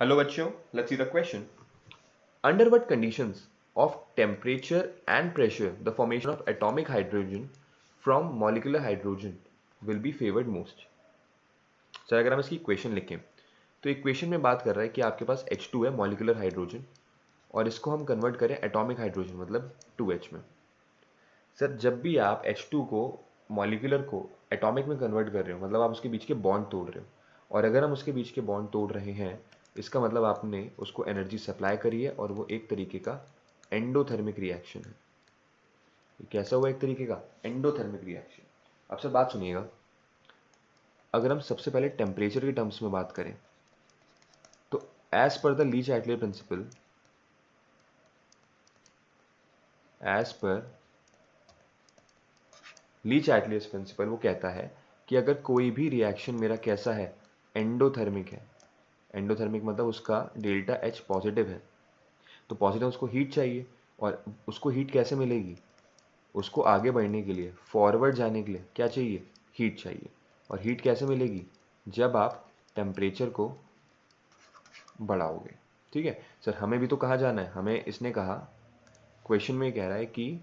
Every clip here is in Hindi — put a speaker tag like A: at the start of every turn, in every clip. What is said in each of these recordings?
A: Hello बच्चों, let's see the question. Under what conditions of temperature and pressure the formation of atomic hydrogen from molecular hydrogen will be favored most? Sir अगर हम इसकी इक्वेशन लिखें तो इक्वेशन में बात कर रहा है कि आपके पास H2 है मॉलिकुलर हाइड्रोजन और इसको हम कन्वर्ट करें एटॉमिक हाइड्रोजन मतलब 2H में। सर जब भी आप H2 को मॉलिकुलर को एटॉमिक में कन्वर्ट कर रहे हो मतलब आप उसके बीच के बॉन्ड तोड़ रहे हो और अगर हम उसके बीच के बॉन्ड तोड़ रहे हैं इसका मतलब आपने उसको एनर्जी सप्लाई करी है और वो एक तरीके का एंडोथर्मिक रिएक्शन है। ये कैसा हुआ एक तरीके का एंडोथर्मिक रिएक्शन। अब सर बात सुनिएगा, अगर हम सबसे पहले टेम्परेचर के टर्म्स में बात करें तो as per the ली-चाटले principal, as per ली-चाटले principal वो कहता है कि अगर कोई भी रिएक्शन मेरा कैसा है एंडोथर्मिक है, एंडोथर्मिक मतलब उसका डेल्टा एच पॉजिटिव है तो पॉजिटिव उसको हीट चाहिए और उसको हीट कैसे मिलेगी, उसको आगे बढ़ने के लिए फॉरवर्ड जाने के लिए क्या चाहिए, हीट चाहिए। और हीट कैसे मिलेगी, जब आप टेम्परेचर को बढ़ाओगे। ठीक है सर, हमें भी तो कहाँ जाना है, हमें इसने कहा क्वेश्चन में कह रहा है कि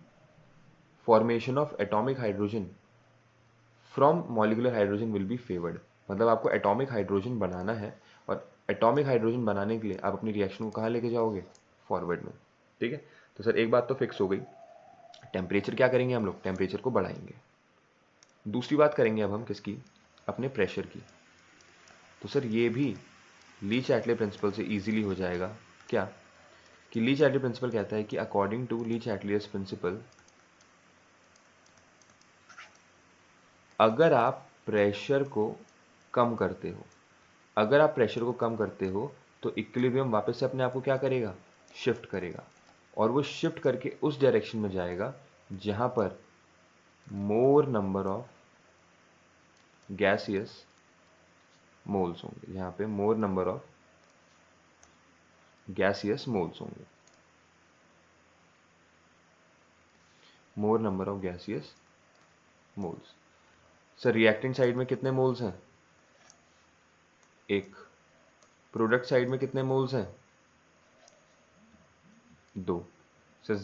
A: formation of atomic hydrogen from molecular hydrogen will be favoured, मतलब आपको एटॉमिक हाइड्रोजन बनाना है और एटॉमिक हाइड्रोजन बनाने के लिए आप अपनी रिएक्शन को कहाँ लेके जाओगे, फॉरवर्ड में। ठीक है, तो सर एक बात तो फिक्स हो गई, टेम्परेचर क्या करेंगे हम लोग, टेम्परेचर को बढ़ाएंगे। दूसरी बात करेंगे अब हम किसकी, अपने प्रेशर की। तो सर ये भी ली-चाटले प्रिंसिपल से इजीली हो जाएगा। क्या कि ली-चाटले प्रिंसिपल कहता है कि अकॉर्डिंग टू ली-चाटलेस प्रिंसिपल अगर आप प्रेशर को कम करते हो, अगर आप प्रेशर को कम करते हो तो इक्विलिब्रियम वापस से अपने आप को क्या करेगा, शिफ्ट करेगा और वो शिफ्ट करके उस डायरेक्शन में जाएगा जहां पर more number of gaseous moles होंगे, जहां पे more number of gaseous moles होंगे, more number of gaseous moles. Sir reactant side में कितने मोल्स हैं, एक। प्रोडक्ट साइड में कितने मोल्स हैं, दो। सर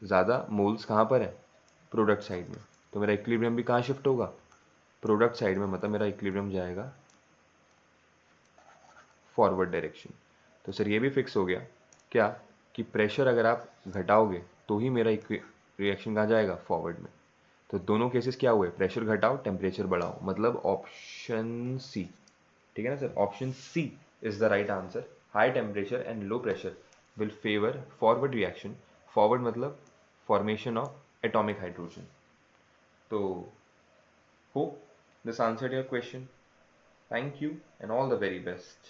A: ज़्यादा मोल्स कहाँ पर है, प्रोडक्ट साइड में, तो मेरा इक्विलिब्रियम भी कहाँ शिफ्ट होगा, प्रोडक्ट साइड में, मतलब मेरा इक्विलिब्रियम जाएगा फॉरवर्ड डायरेक्शन। तो सर ये भी फिक्स हो गया क्या कि प्रेशर अगर आप घटाओगे तो ही मेरा रिएक्शन कहाँ जाएगा, फॉरवर्ड में। तो दोनों केसेस क्या हुए, प्रेशर घटाओ टेम्परेचर बढ़ाओ, मतलब ऑप्शन सी। ठीक है ना sir, option C is the right answer. High temperature and low pressure will favour forward reaction, forward मतलब फॉर्मेशन ऑफ एटॉमिक हाइड्रोजन। तो hope this answered your question. Thank you and all the very best.